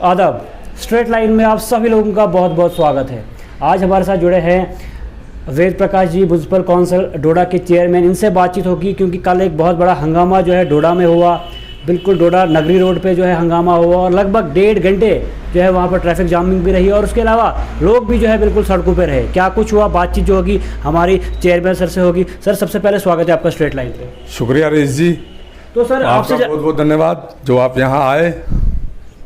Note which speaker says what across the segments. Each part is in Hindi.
Speaker 1: आदाब। स्ट्रेट लाइन में आप सभी लोगों का बहुत बहुत स्वागत है। आज हमारे साथ जुड़े हैं वेद प्रकाश जी, म्युनिसिपल काउंसिल डोडा के चेयरमैन। इनसे बातचीत होगी क्योंकि कल एक बहुत बड़ा हंगामा जो है डोडा में हुआ। बिल्कुल डोडा नगरी रोड पे जो है हंगामा हुआ और लगभग 1.5 घंटे जो है वहाँ पर ट्रैफिक जामिंग भी रही और उसके अलावा लोग भी जो है बिल्कुल सड़कों पे रहे। क्या कुछ हुआ, बातचीत जो होगी हमारी चेयरमैन सर से होगी। सर, सबसे पहले स्वागत है आपका स्ट्रेट लाइन पे।
Speaker 2: शुक्रिया रईस जी।
Speaker 1: तो सर
Speaker 2: आपका बहुत बहुत धन्यवाद जो आप यहाँ आए।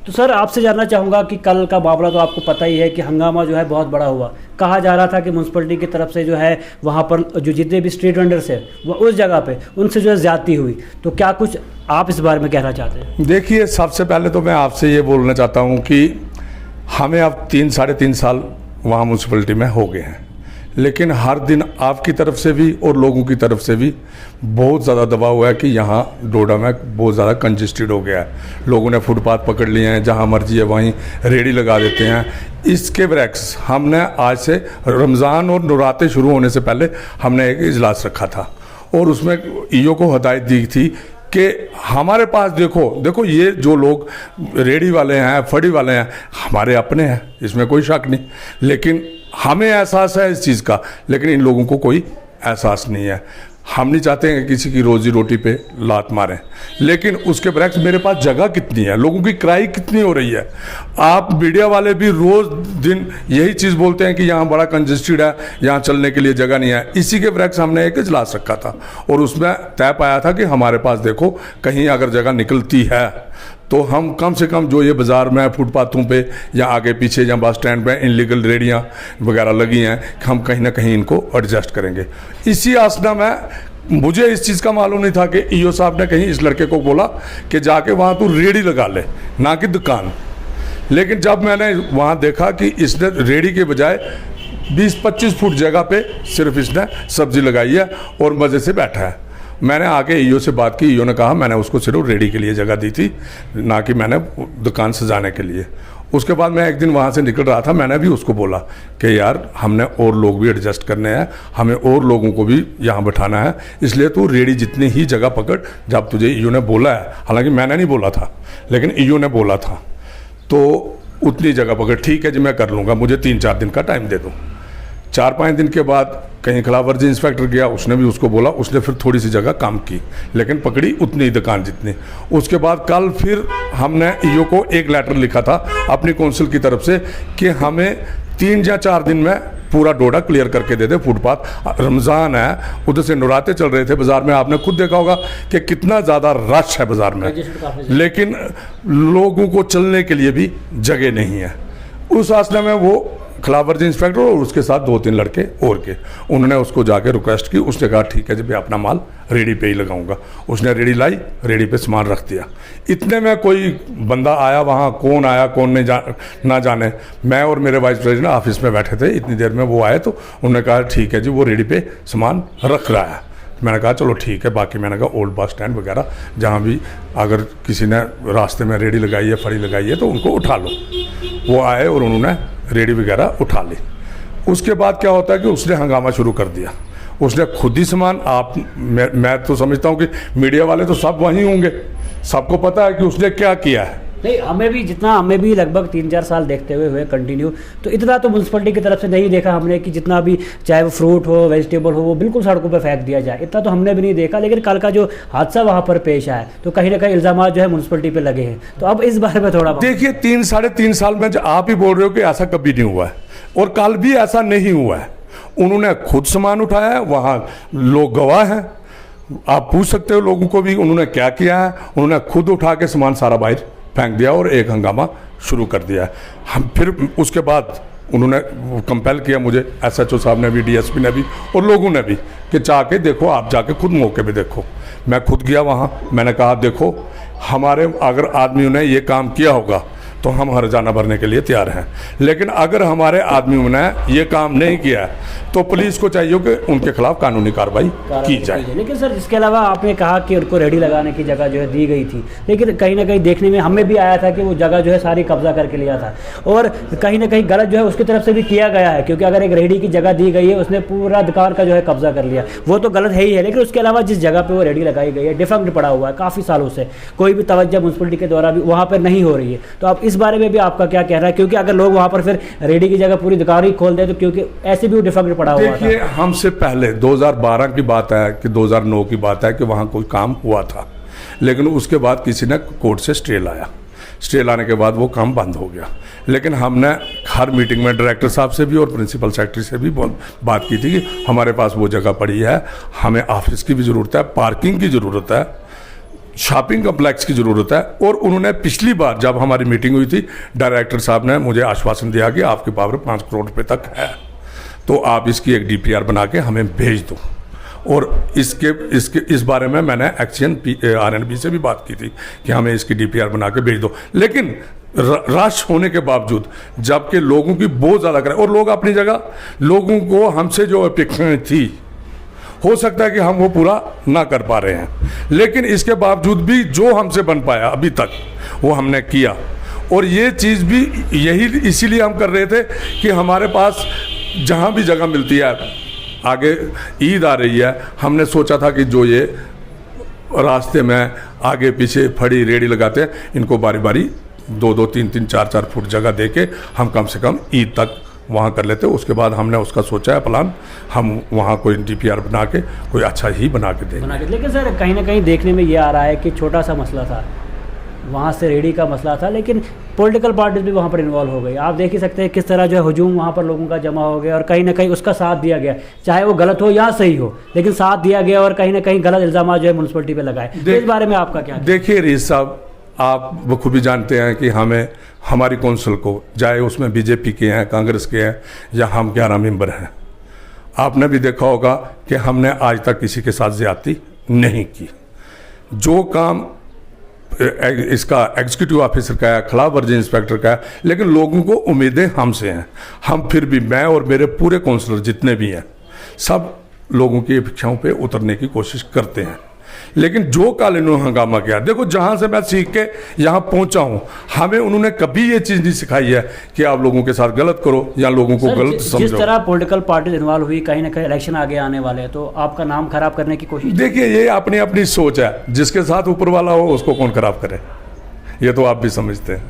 Speaker 1: तो सर आपसे जानना चाहूँगा कि कल का मामला तो आपको पता ही है कि हंगामा जो है बहुत बड़ा हुआ। कहा जा रहा था कि म्यूनसिपलिटी की तरफ से जो है वहाँ पर जो जितने भी स्ट्रीट वेंडर्स हैं वो उस जगह पे उनसे जो है ज़्यादती हुई। तो क्या कुछ आप इस बारे में कहना चाहते हैं?
Speaker 2: देखिए, सबसे पहले तो मैं आपसे ये बोलना चाहता हूँ कि हमें अब 3-3.5 साल वहाँ म्यूनसिपलिटी में हो गए हैं, लेकिन हर दिन आपकी तरफ से भी और लोगों की तरफ से भी बहुत ज़्यादा दबाव हुआ है कि यहाँ डोडा में बहुत ज़्यादा कंजेस्टेड हो गया है। लोगों ने फुटपाथ पकड़ लिए हैं, जहाँ मर्जी है वहीं रेडी लगा देते हैं। इसके बरक्स हमने आज से रमज़ान और नवरात्रे शुरू होने से पहले हमने एक इजलास रखा था और उसमें ईओ को हदायत दी थी कि हमारे पास देखो ये जो लोग रेडी वाले हैं, फड़ी वाले हैं, हमारे अपने हैं, इसमें कोई शक नहीं, लेकिन हमें एहसास है इस चीज़ का, लेकिन इन लोगों को कोई एहसास नहीं है। हम नहीं चाहते हैं कि किसी की रोजी रोटी पे लात मारें, लेकिन उसके बरक्स मेरे पास जगह कितनी है, लोगों की किराई कितनी हो रही है। आप मीडिया वाले भी रोज़ दिन यही चीज़ बोलते हैं कि यहाँ बड़ा कंजेस्टेड है, यहाँ चलने के लिए जगह नहीं है। इसी के बरक्स हमने एक इजलास रखा था और उसमें तय पाया था कि हमारे पास देखो कहीं अगर जगह निकलती है तो हम कम से कम जो ये बाज़ार में फुटपाथों पे या आगे पीछे या बस स्टैंड पे इनलीगल रेडियाँ वगैरह लगी हैं, हम कहीं ना कहीं इनको एडजस्ट करेंगे। इसी आसना में मुझे इस चीज़ का मालूम नहीं था कि ईओ साहब ने कहीं इस लड़के को बोला कि जाके वहाँ तू रेडी लगा ले, ना कि दुकान। लेकिन जब मैंने वहाँ देखा कि इसने रेडी के बजाय 20-25 फुट जगह पे सिर्फ इसने सब्ज़ी लगाई है और मज़े से बैठा है। मैंने आके ईओ से बात की, ईओ ने कहा मैंने उसको सिर्फ रेडी के लिए जगह दी थी, ना कि मैंने दुकान सजाने के लिए। उसके बाद मैं एक दिन वहाँ से निकल रहा था, मैंने भी उसको बोला कि यार हमने और लोग भी एडजस्ट करने हैं, हमें और लोगों को भी यहाँ बैठाना है, इसलिए तू रेडी जितनी ही जगह पकड़ जब तुझे ईओ ने बोला है। हालांकि मैंने नहीं बोला था, लेकिन ईओ ने बोला था, तो उतनी जगह पकड़। ठीक है जी, मैं कर लूँगा, मुझे 3-4 दिन का टाइम दे दो। 4-5 दिन के बाद कहीं खिलाफवर्जी इंस्पेक्टर गया, उसने भी उसको बोला, उसने फिर थोड़ी सी जगह कम की, लेकिन पकड़ी उतनी ही दुकान जितनी। उसके बाद कल फिर हमने ईओ को एक लेटर लिखा था अपनी काउंसिल की तरफ से कि हमें 3 या 4 दिन में पूरा डोडा क्लियर करके दे दे। फुटपाथ, रमज़ान है, उधर से नवरात्रे चल रहे थे, बाज़ार में आपने खुद देखा होगा कि कितना ज़्यादा रश है बाज़ार में, लेकिन लोगों को चलने के लिए भी जगह नहीं है। उस आसना में वो खिलाफवर्जी इंस्पेक्टर और उसके साथ 2-3 लड़के और के, उन्होंने उसको जाके रिक्वेस्ट की। उसने कहा ठीक है जी, मैं अपना माल रेडी पे ही लगाऊंगा। उसने रेडी लाई, रेडी पे सामान रख दिया। इतने में कोई बंदा आया, वहाँ कौन आया कौन नहीं ना जाने, मैं और मेरे वाइस प्रेसिडेंट ऑफिस में बैठे थे। इतनी देर में वो आए तो उन्होंने कहा ठीक है जी, वो रेडी पे सामान रख रहा है। मैंने कहा चलो ठीक है। बाकी मैंने कहा ओल्ड बस स्टैंड वगैरह जहाँ भी अगर किसी ने रास्ते में रेडी लगाई है, फड़ी लगाई है, तो उनको उठा लो। वो आए और उन्होंने रेडी वगैरह उठा ली। उसके बाद क्या होता है कि उसने हंगामा शुरू कर दिया। उसने खुद ही सामान मैं तो समझता हूँ कि मीडिया वाले तो सब वहीं होंगे, सबको पता है कि उसने क्या किया है।
Speaker 1: नहीं, हमें भी लगभग 3-4 साल देखते हुए कंटिन्यू, तो इतना तो म्यूनसिपलिटी की तरफ से नहीं देखा हमने कि जितना भी चाहे वो फ्रूट हो, वेजिटेबल हो, वो बिल्कुल सड़कों पर फेंक दिया जाए, इतना तो हमने भी नहीं देखा। लेकिन कल का जो हादसा वहाँ पर पेश आया तो कहीं ना कहीं इल्ज़ाम जो है म्यूनसिपलिटी पे लगे हैं। तो अब इस बारे में थोड़ा
Speaker 2: देखिए, 3-3.5 साल में आप ही बोल रहे हो कि ऐसा कभी नहीं हुआ है और कल भी ऐसा नहीं हुआ है। उन्होंने खुद सामान उठाया है, वहाँ लोग गवाह हैं, आप पूछ सकते हो लोगों को भी उन्होंने क्या किया है। उन्होंने खुद उठा के सामान सारा बाहर फेंक दिया और एक हंगामा शुरू कर दिया। हम फिर उसके बाद उन्होंने कंपेल किया मुझे, एसएचओ साहब ने भी, डीएसपी ने भी और लोगों ने भी, कि जाके देखो, आप जाके खुद मौके पे देखो। मैं खुद गया वहाँ, मैंने कहा देखो हमारे अगर आदमियों ने ये काम किया होगा तो हम हर्जाना भरने के लिए तैयार हैं, लेकिन अगर हमारे आदमियों ने ये काम नहीं किया तो पुलिस को चाहिए कि उनके खिलाफ कानूनी कार्रवाई की जाए।
Speaker 1: लेकिन सर, इसके अलावा आपने कहा कि उनको रेडी लगाने की जगह जो है दी गई थी, लेकिन कहीं ना कहीं देखने में हमें भी आया था कि वो जगह जो है सारी कब्जा करके लिया था और कहीं ना कहीं गलत जो है उसकी तरफ से भी किया गया है, क्योंकि अगर एक रेडी की जगह दी गई है उसने पूरा दुकान का जो है कब्जा कर लिया, वो तो गलत है ही है। लेकिन उसके अलावा जिस जगह पर वो रेडी लगाई गई है डिफेक्ट पड़ा हुआ है, काफ़ी सालों से कोई भी तवज्जो म्यूनसिपलिटी के द्वारा भी वहाँ पर नहीं हो रही है। तो आप इस बारे में भी आपका क्या कहना है, क्योंकि अगर लोग वहाँ पर फिर रेडी की जगह पूरी दुकान ही खोल दें तो क्योंकि ऐसे भी डिफेक्ट पड़ा हुआ था।
Speaker 2: देखिए, हमसे पहले 2012 की बात है कि 2009 की बात है कि वहाँ कोई काम हुआ था, लेकिन उसके बाद किसी ने कोर्ट से स्टे लाया। स्टे लाने के बाद वो काम बंद हो गया। लेकिन हमने हर मीटिंग में डायरेक्टर साहब से भी और प्रिंसिपल सेक्रेटरी से भी बात की थी कि हमारे पास वो जगह पड़ी है, हमें ऑफिस की भी ज़रूरत है, पार्किंग की ज़रूरत है, शॉपिंग कम्प्लेक्स की ज़रूरत है। और उन्होंने पिछली बार जब हमारी मीटिंग हुई थी, डायरेक्टर साहब ने मुझे आश्वासन दिया कि आपके पावर 5 करोड़ रुपये तक है, तो आप इसकी एक DPR बना के हमें भेज दो। और इस बारे में मैंने एक्शन RNB से भी बात की थी कि हमें इसकी DPR बना के भेज दो। लेकिन रश होने के बावजूद, जबकि लोगों की बहुत ज़्यादा करें और लोग अपनी जगह, लोगों को हमसे जो अपेक्षाएं थी, हो सकता है कि हम वो पूरा ना कर पा रहे हैं, लेकिन इसके बावजूद भी जो हमसे बन पाया अभी तक वो हमने किया। और ये चीज़ भी यही इसीलिए हम कर रहे थे कि हमारे पास जहाँ भी जगह मिलती है, आगे ईद आ रही है, हमने सोचा था कि जो ये रास्ते में आगे पीछे फड़ी रेडी लगाते हैं, इनको बारी बारी 2-2, 3-3, 4-4 फुट जगह देके हम कम से कम ईद तक वहाँ कर लेते। उसके बाद हमने उसका सोचा है प्लान, हम वहाँ कोई DPR बना के कोई अच्छा ही बना के देंगे।
Speaker 1: लेकिन सर कहीं ना कहीं देखने में ये आ रहा है कि छोटा सा मसला था, वहाँ से रेडी का मसला था, लेकिन पॉलिटिकल पार्टीज भी वहाँ पर इन्वॉल्व हो गई। आप देख ही सकते हैं किस तरह जो है हुजूम वहाँ पर लोगों का जमा हो गया और कहीं ना कहीं उसका साथ दिया गया, चाहे वो गलत हो या सही हो, लेकिन साथ दिया गया और कहीं ना कहीं गलत इल्ज़ाम जो है म्यूनसिपलिटी पे लगाए। इस बारे में आपका क्या?
Speaker 2: देखिए रीस साहब, आप बखूबी जानते हैं कि हमें हमारी कौंसिल को, चाहे उसमें BJP के हैं, कांग्रेस के हैं या हम 11 मेंबर हैं, आपने भी देखा होगा कि हमने आज तक किसी के साथ ज्यादती नहीं की। जो काम इसका एग्जीक्यूटिव ऑफिसर का है, खिलाफ वर्जी इंस्पेक्टर का है, लेकिन लोगों को उम्मीदें हमसे हैं। हम फिर भी, मैं और मेरे पूरे काउंसलर जितने भी हैं, सब लोगों की अपेक्षाओं पे उतरने की कोशिश करते हैं। लेकिन जो कल इन्होंने हंगामा किया, देखो जहां से मैं सीख के यहां पहुंचा हूं, हमें उन्होंने कभी ये चीज नहीं सिखाई है कि आप लोगों के साथ गलत करो या लोगों को गलत समझो।
Speaker 1: जिस तरह पॉलिटिकल पार्टी इन्वॉल्व हुई, कहीं ना कहीं इलेक्शन आगे आने वाले हैं, तो आपका नाम खराब करने की कोशिश।
Speaker 2: देखिए, ये अपनी अपनी सोच है, जिसके साथ ऊपर वाला हो उसको कौन खराब करे, ये तो आप भी समझते हैं।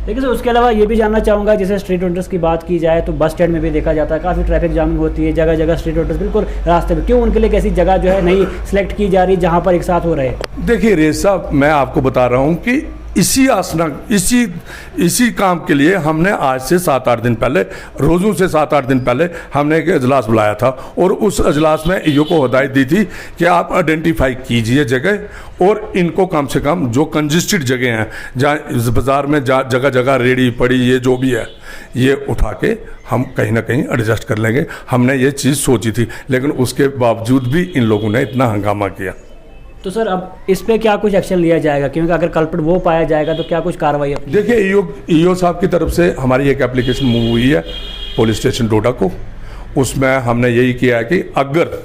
Speaker 1: लेकिन सर उसके अलावा ये भी जानना चाहूँगा, जैसे स्ट्रीट वेंडर्स की बात की जाए तो बस स्टैंड में भी देखा जाता है काफ़ी ट्रैफिक जामिंग होती है, जगह जगह स्ट्रीट वेंडर्स बिल्कुल रास्ते में, क्यों उनके लिए कैसी जगह जो है नहीं सिलेक्ट की जा रही जहाँ पर एक साथ हो रहे?
Speaker 2: देखिए रेस साहब, मैं आपको बता रहा हूँ कि इसी काम के लिए हमने आज से 7-8 दिन पहले, रोज़ों से 7-8 दिन पहले हमने एक इजलास बुलाया था और उस इजलास में ईओ को हिदायत दी थी कि आप आइडेंटिफाई कीजिए जगह और इनको कम से कम जो कंजेस्टेड जगह हैं, जहाँ बाज़ार में जगह जगह रेडी पड़ी, ये जो भी है, ये उठा के हम कहीं ना कहीं एडजस्ट कर लेंगे। हमने ये चीज़ सोची थी, लेकिन उसके बावजूद भी इन लोगों ने इतना हंगामा किया।
Speaker 1: तो सर अब इस पे क्या कुछ एक्शन लिया जाएगा, क्योंकि अगर कल्प्रिट वो पाया जाएगा तो क्या कुछ कार्रवाई अपनी?
Speaker 2: देखिए, ईओ साहब की तरफ से हमारी एक एप्लीकेशन मूव हुई है पुलिस स्टेशन डोडा को। उसमें हमने यही किया है कि अगर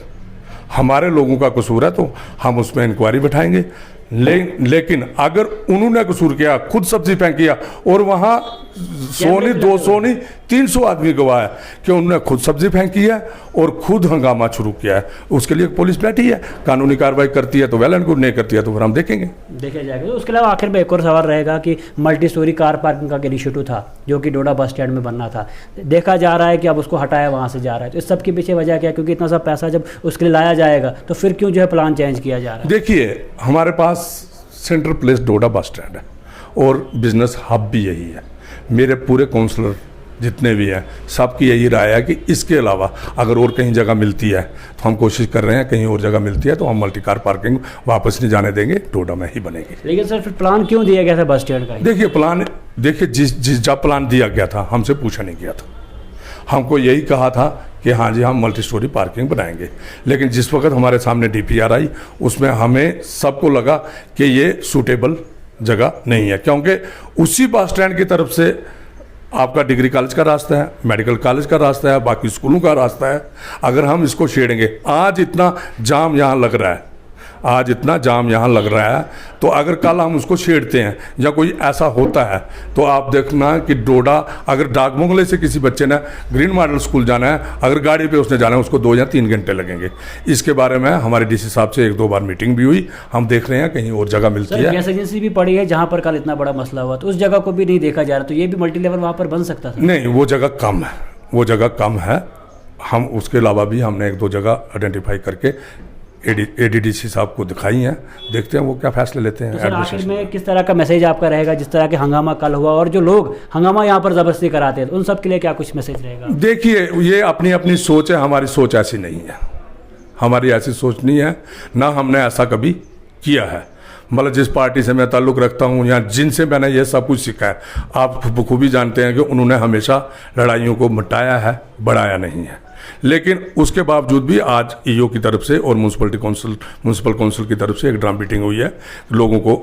Speaker 2: हमारे लोगों का कसूर है तो हम उसमें इंक्वायरी बैठाएंगे, लेकिन अगर उन्होंने कसूर किया, खुद सब्जी फेंक किया और वहाँ 100 नहीं 200 नहीं 300 आदमी गवाह है कि उन्होंने खुद सब्जी फेंकी है और खुद हंगामा शुरू किया है, उसके लिए पुलिस बैठी है, कानूनी कार्रवाई करती है तो वेल एंड गुड, नहीं करती है तो फिर हम देखेंगे,
Speaker 1: देखा जाएगा। तो उसके अलावा आखिर में एक और सवाल रहेगा कि मल्टी स्टोरी कार पार्किंग का इनिशिएटिव था जो कि डोडा बस स्टैंड में बनना था, देखा जा रहा है कि अब उसको हटाया वहाँ से जा रहा है, तो इस सब के पीछे वजह क्या? क्योंकि इतना सा पैसा जब उसके लिए लाया जाएगा तो फिर क्यों जो है प्लान चेंज किया जा रहा है?
Speaker 2: देखिए, हमारे पास सेंट्रल प्लेस डोडा बस स्टैंड है और बिजनेस हब भी यही है। मेरे पूरे काउंसलर जितने भी हैं, सबकी यही राय है कि इसके अलावा अगर और कहीं जगह मिलती है तो हम कोशिश कर रहे हैं, कहीं और जगह मिलती है तो हम मल्टी कार पार्किंग वापस नहीं जाने देंगे, डोडा में ही बनेगी।
Speaker 1: लेकिन सर फिर प्लान क्यों दिया गया था बस स्टैंड का?
Speaker 2: देखिए जिस जब प्लान दिया गया था हमसे पूछा नहीं गया था, हमको यही कहा था कि हाँ जी हम मल्टी स्टोरी पार्किंग बनाएंगे, लेकिन जिस वक्त हमारे सामने DPR आई उसमें हमें सबको लगा कि ये सूटेबल जगह नहीं है, क्योंकि उसी बस स्टैंड की तरफ से आपका डिग्री कॉलेज का रास्ता है, मेडिकल कॉलेज का रास्ता है, बाकी स्कूलों का रास्ता है। अगर हम इसको छेड़ेंगे, आज इतना जाम यहाँ लग रहा है, आज इतना जाम यहाँ लग रहा है, तो अगर कल हम उसको छेड़ते हैं या कोई ऐसा होता है तो आप देखना कि डोडा, अगर डाकबंगले से किसी बच्चे ने ग्रीन मॉडल स्कूल जाना है, अगर गाड़ी पे उसने जाना है, उसको 2 या 3 घंटे लगेंगे। इसके बारे में हमारे डीसी साहब से 1-2 बार मीटिंग भी हुई, हम देख रहे हैं कहीं और जगह मिलती है।
Speaker 1: गैस एजेंसी भी पड़ी है जहाँ पर कल इतना बड़ा मसला हुआ, तो उस जगह को भी नहीं देखा जा रहा, तो ये भी मल्टी लेवल वहाँ पर बन सकता था।
Speaker 2: नहीं, वो जगह कम है, वो जगह कम है। हम उसके अलावा भी हमने 1-2 जगह आइडेंटिफाई करके एडीडीसी साहब को दिखाई हैं, देखते हैं वो क्या फैसले लेते हैं।
Speaker 1: तो सर आखिर में किस तरह का मैसेज आपका रहेगा, जिस तरह के हंगामा कल हुआ और जो लोग हंगामा यहाँ पर ज़बरदस्ती कराते हैं, उन सब के लिए क्या कुछ मैसेज रहेगा?
Speaker 2: देखिए, ये अपनी अपनी सोच है, हमारी सोच ऐसी नहीं है, हमारी ऐसी सोच नहीं है, ना हमने ऐसा कभी किया है। मतलब जिस पार्टी से मैं ताल्लुक़ रखता हूँ या जिनसे मैंने ये सब कुछ सीखा है, आप बखूबी जानते हैं कि उन्होंने हमेशा लड़ाइयों को मिटाया है, बढ़ाया नहीं है। लेकिन उसके बावजूद भी आज ईओ की तरफ से और म्यूनसिपल काउंसिल की तरफ से एक ड्रम मीटिंग हुई है, लोगों को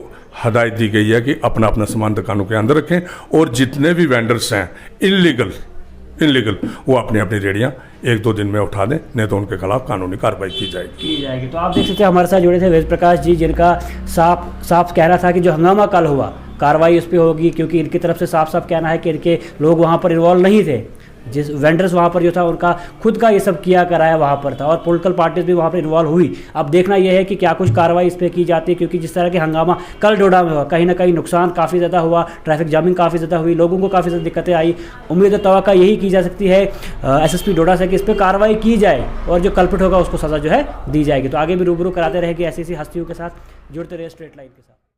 Speaker 2: हदायत दी गई है कि अपना अपना सामान दुकानों के अंदर रखें और जितने भी वेंडर्स हैं इनलीगल वो अपनी अपनी रेडियाँ 1-2 दिन में उठा दें, नहीं तो उनके खिलाफ कानूनी कार्रवाई की जाएगी।
Speaker 1: तो आप देख सकते हैं हमारे साथ जुड़े थे वेद प्रकाश जी, जिनका साफ कह रहा था कि जो हंगामा कल हुआ कार्रवाई उस पर होगी, क्योंकि इनकी तरफ से साफ कहना है कि इनके लोग वहाँ पर इन्वॉल्व नहीं थे। जिस वेंडर्स वहाँ पर जो था उनका खुद का ये सब किया कराया वहाँ पर था और पॉलिटिकल पार्टीज भी वहाँ पर इन्वॉल्व हुई। अब देखना यह है कि क्या कुछ कार्रवाई इस पर की जाती है, क्योंकि जिस तरह के हंगामा कल डोडा में हुआ, कहीं ना कहीं नुकसान काफ़ी ज़्यादा हुआ, ट्रैफिक जामिंग काफ़ी ज़्यादा हुई, लोगों को काफ़ी ज़्यादा दिक्कतें आई। उम्मीद है तवक्का यही की जा सकती है एसएसपी डोडा से कि इस पर कार्रवाई की जाए और जो कल्पित होगा उसको सज़ा जो है दी जाएगी। तो आगे भी रूबरू कराते रहेगी ऐसी हस्तियों के साथ, जुड़ते रहे स्ट्रेट लाइन के साथ।